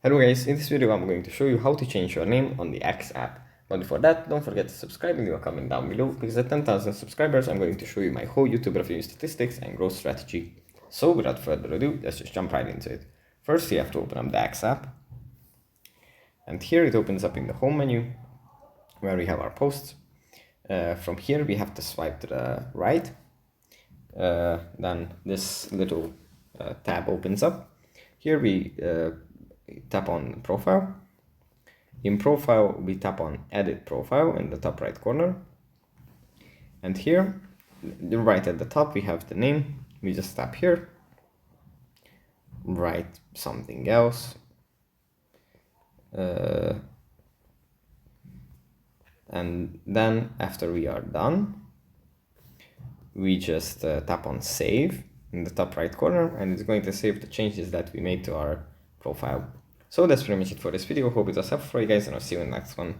Hello guys, in this video I'm going to show you how to change your name on the X app. But before that, don't forget to subscribe and leave a comment down below, because at 10,000 subscribers I'm going to show you my whole YouTube revenue statistics and growth strategy. So without further ado, let's just jump right into it. First you have to open up the X app. And here it opens up in the home menu, where we have our posts. From here we have to swipe to the right. Then this little tab opens up. Here we tap on profile. In profile we tap on edit profile in the top right corner, and here right at the top we have the name. We just tap here, write something else, and then after we are done we just tap on save in the top right corner, and it's going to save the changes that we made to our profile. So that's pretty much it for this video. Hope it was helpful for you guys, and I'll see you in the next one.